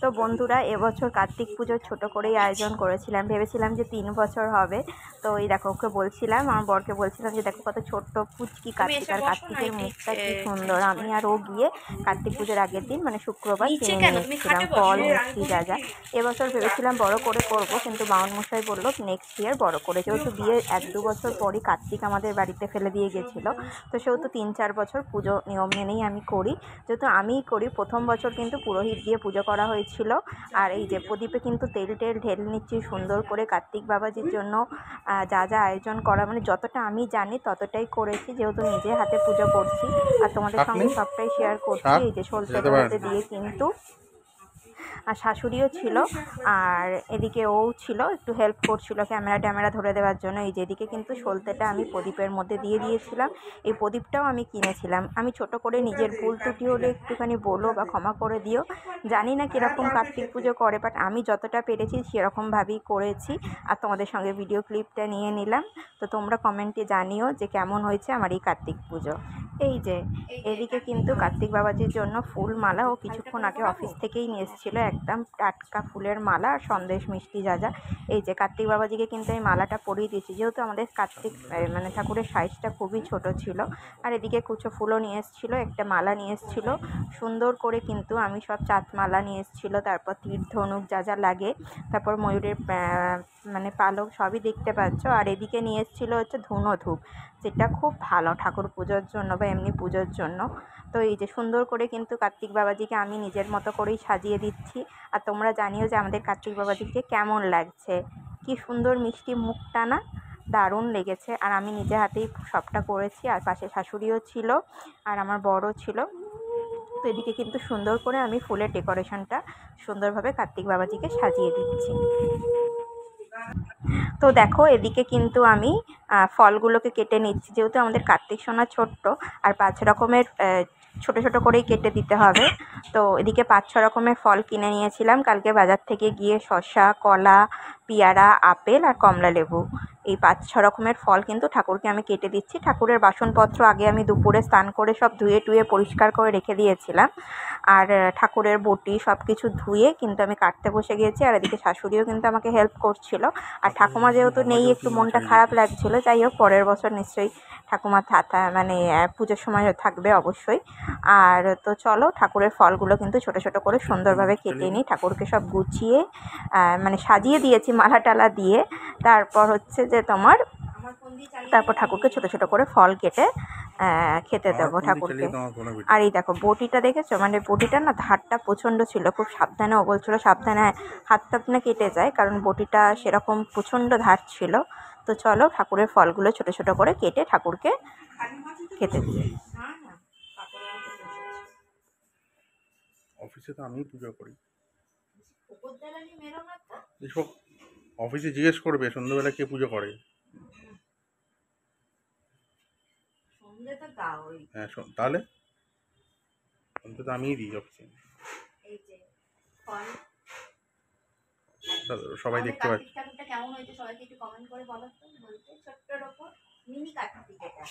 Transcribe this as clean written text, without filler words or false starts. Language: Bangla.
তো বন্ধুরা, এবছর কার্তিক পুজোর ছোট করেই আয়োজন করেছিলাম, ভেবেছিলাম যে 3 বছর হবে। তো এই দেখো, ওকে বলছিলাম, আমার বরকে বলছিলাম যে দেখো কত ছোট্ট পুচকি কার্তিক, আর কার্তিকের মুখটা কি সুন্দর। আমি আর ও গিয়ে কার্তিক পুজোর আগের দিন মানে শুক্রবার কিনে নিয়ে এসেছিলাম ফল, মিষ্টি, যা যা। এবছর ভেবেছিলাম বড় করে করব, কিন্তু বাউনমশাই বললো নেক্সট ইয়ার বড় করে, যেহেতু বিয়ে 1-2 বছর পরই কার্তিক আমাদের বাড়িতে ফেলে দিয়ে গেছিলো, তো সেহেতু 3-4 বছর পুজো নিয়ম মেনেই আমি করি। যেহেতু আমিই করি, প্রথম বছর কিন্তু পুরোহিত দিয়ে পুজো করা হয়েছিল। আর এই যে প্রদীপে কিন্তু তেল ঢেলে নিচ্ছি সুন্দর করে কার্তিক বাবাজির জন্য। যা যা আয়োজন করা মানে যতটা আমি জানি ততটাই করেছি, যেহেতু নিজে হাতে পুজো করছি আর তোমাদের সঙ্গে সবটাই শেয়ার করছি। এই যে সলতে বলতে দিয়ে কিন্তু, আর শাশুড়িও ছিল, আর এদিকে ও ছিল, একটু হেল্প করছিল ক্যামেরা ধরে দেওয়ার জন্য। এই যেদিকে কিন্তু সলতেটা আমি প্রদীপের মধ্যে দিয়ে দিয়েছিলাম। এই প্রদীপটাও আমি কিনেছিলাম। আমি ছোট করে নিজের ভুল ত্রুটি হলে একটুখানি বলো বা ক্ষমা করে দিও। জানি না কীরকম কার্তিক পুজো করে, বাট আমি যতটা পেরেছি সেরকমভাবেই করেছি, আর তোমাদের সঙ্গে ভিডিও ক্লিপটা নিয়ে নিলাম। তো তোমরা কমেন্টে জানিও যে কেমন হয়েছে আমার এই কার্তিক পুজো। এই যে এদিকে কিন্তু কার্তিক বাবাজির জন্য ফুল মালা ও কিছুক্ষণ আগে অফিস থেকেই নিয়ে এসেছিলো, একদম টাটকা ফুলের মালা আর সন্দেশ মিষ্টি যা যা। এই যে কার্তিক বাবাজিকে কিন্তু এই মালাটা পরিয়ে দিয়েছি, যেহেতু আমাদের কার্তিক মানে ঠাকুরের সাইজটা খুবই ছোট ছিল। আর এদিকে কুচো ফুলও নিয়ে এসেছিলো, একটা মালা নিয়ে এসেছিলো সুন্দর করে, কিন্তু আমি সব চাঁদ মালা নিয়ে এসেছিলো, তারপর তীর ধনুক যা যা লাগে, তারপর ময়ূরের মানে পালক সবই দেখতে পাচ্ছ। আর এদিকে নিয়ে এসেছিলো হচ্ছে ধুনো ধূপ, যেটা খুব ভালো ঠাকুর পুজোর জন্য বা এমনি পুজোর জন্য। তো এই যে সুন্দর করে কিন্তু কার্তিক বাবাজিকে আমি নিজের মতো করেই সাজিয়ে দিচ্ছি। আর তোমরা জানিও যে আমাদের কার্তিক বাবাজিকে কেমন লাগছে, কি সুন্দর মিষ্টি মুখটা না, দারুণ লেগেছে। আর আমি নিজে হাতেই সবটা করেছি, আর পাশে শাশুড়িও ছিল আর আমার বড়ও ছিল। তো এদিকে কিন্তু সুন্দর করে আমি ফুলের ডেকোরেশনটা সুন্দরভাবে কার্তিক বাবাজিকে সাজিয়ে দিচ্ছি। তো দেখো এদিকে কিন্তু আমি ফলগুলোকে কেটে নিচ্ছি, যেহেতু আমাদের কার্তিক সোনা ছোট্ট, আর 5 রকমের ছোট ছোট করেই কেটে দিতে হবে। তো এদিকে 5-6 রকমের ফল কিনে নিয়েছিলাম কালকে বাজার থেকে গিয়ে, শসা, কলা, পেয়ারা, আপেল আর কমলা লেবু। এই 5-6 রকমের ফল কিন্তু ঠাকুরকে আমি কেটে দিচ্ছি। ঠাকুরের বাসনপত্র আগে আমি দুপুরে স্নান করে সব ধুয়ে টুয়ে পরিষ্কার করে রেখে দিয়েছিলাম, আর ঠাকুরের বটি সব কিছু ধুয়ে কিন্তু আমি কাটতে বসে গিয়েছি। আর এদিকে শাশুড়িও কিন্তু আমাকে হেল্প করছিল। আর ঠাকুমা যেহেতু নেই, একটু মনটা খারাপ লাগছিলো। যাই হোক, পরের বছর নিশ্চয়ই ঠাকুমা মানে পুজোর সময় থাকবে অবশ্যই। আর তো চলো, ঠাকুরের ফলগুলো কিন্তু ছোট ছোট করে সুন্দরভাবে কেটে নিই, ঠাকুরকে সব গুছিয়ে মানে সাজিয়ে দিয়েছি মালা টালা দিয়ে। তারপর হচ্ছে যে তোমার, তারপর ঠাকুরকে ছোট ছোট করে ফল কেটে খেতে দেবো ঠাকুরকে। আর এই দেখো বটিটা দেখেছো, মানে বটিটা না ধারটা প্রচণ্ড ছিল, খুব সাবধানে ও বলছিল সাবধানে হাত টাত না কেটে যায়, কারণ বটিটা সেরকম প্রচণ্ড ধার ছিল। তো চলো ঠাকুরের ফলগুলো ছোট ছোট করে কেটে ঠাকুরকে খেতে দিই। অফিসে তো আমি পুজো করি, এসব অফিসে জিজ্ঞেস করবে সন্ধ্যাবেলা কে পুজো করে। হ্যাঁ, তাহলে সন্ধ্যে তো আমিই দিই অফিসে, সবাই দেখতে পাচ্ছে। কেমন হয়েছে সবাইকে একটু কমেন্ট করে বলো তো, বলতে ছোট্টর ওপর মিনি কার্তিক এটা।